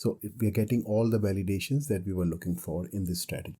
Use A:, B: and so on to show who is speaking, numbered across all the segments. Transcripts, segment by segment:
A: So we are getting all the validations that we were looking for in this strategy.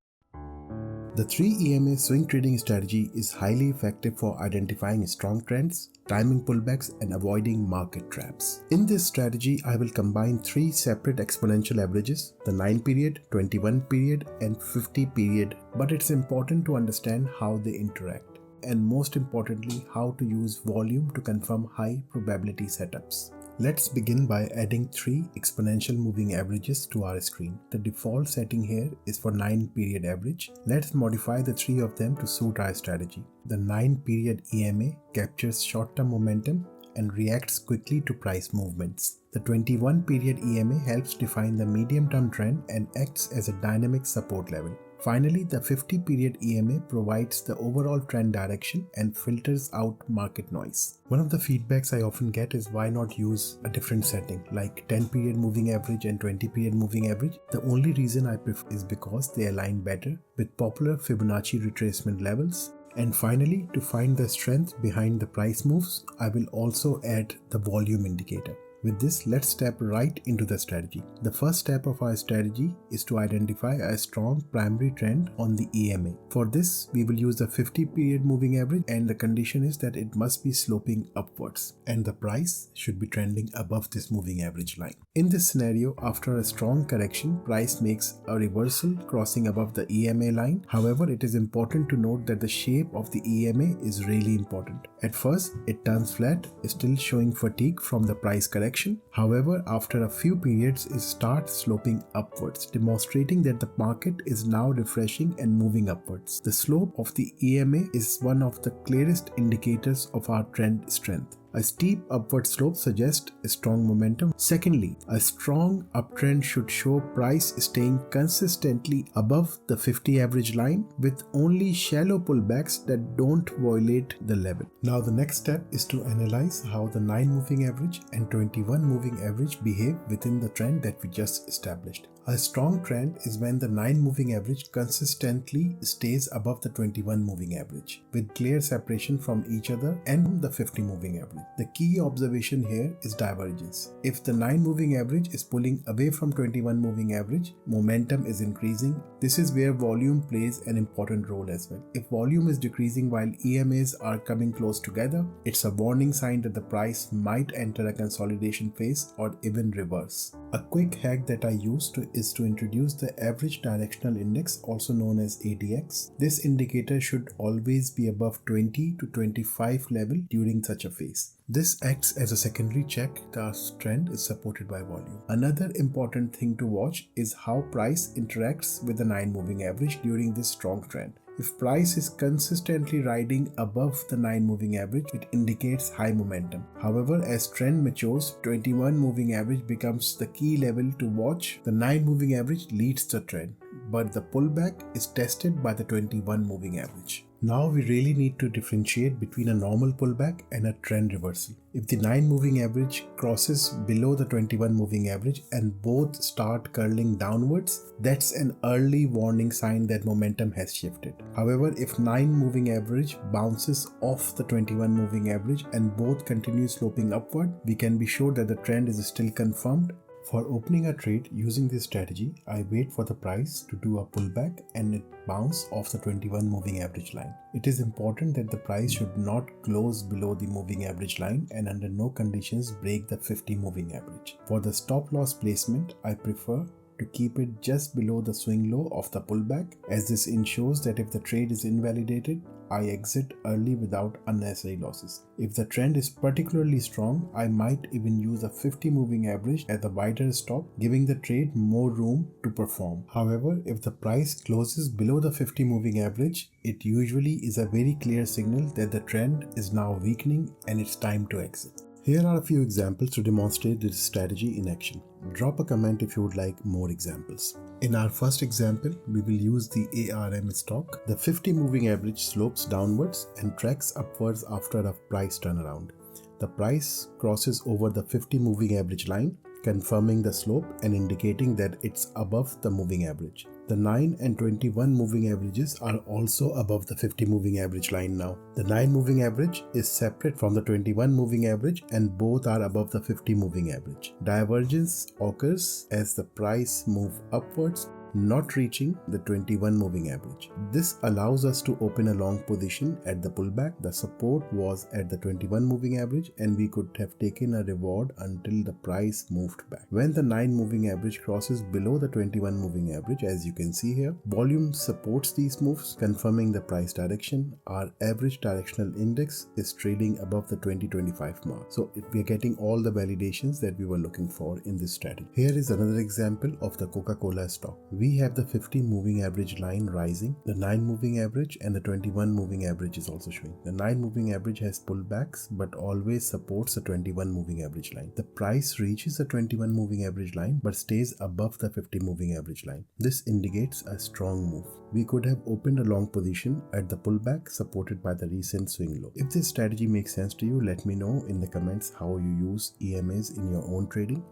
A: The 3 EMA swing trading strategy is highly effective for identifying strong trends, timing pullbacks, and avoiding market traps. In this strategy, I will combine 3 separate exponential averages, the 9 period, 21 period, and 50 period, but it's important to understand how they interact, and most importantly, how to use volume to confirm high probability setups. Let's begin by adding 3 exponential moving averages to our screen. The default setting here is for 9 period average. Let's modify the 3 of them to suit our strategy. The 9 period EMA captures short-term momentum and reacts quickly to price movements. The 21 period EMA helps define the medium-term trend and acts as a dynamic support level. Finally, the 50 period EMA provides the overall trend direction and filters out market noise. One of the feedbacks I often get is why not use a different setting like 10 period moving average and 20 period moving average. The only reason I prefer is because they align better with popular Fibonacci retracement levels. And finally, to find the strength behind the price moves, I will also add the volume indicator. With this, let's step right into the strategy. The first step of our strategy is to identify a strong primary trend on the EMA. For this, we will use the 50 period moving average, and the condition is that it must be sloping upwards and the price should be trending above this moving average line. In this scenario, after a strong correction, price makes a reversal crossing above the EMA line. However, it is important to note that the shape of the EMA is really important. At first, it turns flat, still showing fatigue from the price correction. However, after a few periods, it starts sloping upwards, demonstrating that the market is now refreshing and moving upwards. The slope of the EMA is one of the clearest indicators of our trend strength. A steep upward slope suggests a strong momentum. Secondly, a strong uptrend should show price staying consistently above the 50 average line with only shallow pullbacks that don't violate the level. Now the next step is to analyze how the 9 moving average and 21 moving average behave within the trend that we just established. A strong trend is when the 9 moving average consistently stays above the 21 moving average, with clear separation from each other and the 50 moving average. The key observation here is divergence. If the 9 moving average is pulling away from 21 moving average, momentum is increasing. This is where volume plays an important role as well. If volume is decreasing while EMAs are coming close together, it's a warning sign that the price might enter a consolidation phase or even reverse. A quick hack that I use is to introduce the average directional index, also known as ADX. This indicator should always be above 20 to 25 level during such a phase. This acts as a secondary check that trend is supported by volume. Another important thing to watch is how price interacts with the 9 moving average during this strong trend. If price is consistently riding above the 9 moving average, it indicates high momentum. However, as trend matures, 21 moving average becomes the key level to watch. The 9 moving average leads the trend, but the pullback is tested by the 21 moving average. Now we really need to differentiate between a normal pullback and a trend reversal. If the 9 moving average crosses below the 21 moving average and both start curling downwards, that's an early warning sign that momentum has shifted. However, if 9 moving average bounces off the 21 moving average and both continue sloping upward, we can be sure that the trend is still confirmed. For opening a trade using this strategy, I wait for the price to do a pullback and it bounce off the 21 moving average line. It is important that the price should not close below the moving average line and under no conditions break the 50 moving average. For the stop loss placement, I prefer to keep it just below the swing low of the pullback, as this ensures that if the trade is invalidated, I exit early without unnecessary losses. If the trend is particularly strong, I might even use a 50 moving average as a wider stop, giving the trade more room to perform. However, if the price closes below the 50 moving average, it usually is a very clear signal that the trend is now weakening and it's time to exit. Here are a few examples to demonstrate this strategy in action. Drop a comment if you would like more examples. In our first example, we will use the ARM stock. The 50 moving average slopes downwards and tracks upwards after a price turnaround. The price crosses over the 50 moving average line, confirming the slope and indicating that it's above the moving average. The 9 and 21 moving averages are also above the 50 moving average line now. The 9 moving average is separate from the 21 moving average and both are above the 50 moving average. Divergence occurs as the price moves upwards, not reaching the 21 moving average. This allows us to open a long position at the pullback. The support was at the 21 moving average and we could have taken a reward until the price moved back. When the 9 moving average crosses below the 21 moving average, as you can see here, volume supports these moves, confirming the price direction. Our average directional index is trading above the 2025 mark. So we are getting all the validations that we were looking for in this strategy. Here is another example of the Coca-Cola stock. We have the 50 moving average line rising, the 9 moving average and the 21 moving average is also showing. The 9 moving average has pullbacks but always supports the 21 moving average line. The price reaches the 21 moving average line but stays above the 50 moving average line. This indicates a strong move. We could have opened a long position at the pullback supported by the recent swing low. If this strategy makes sense to you, let me know in the comments how you use EMAs in your own trading.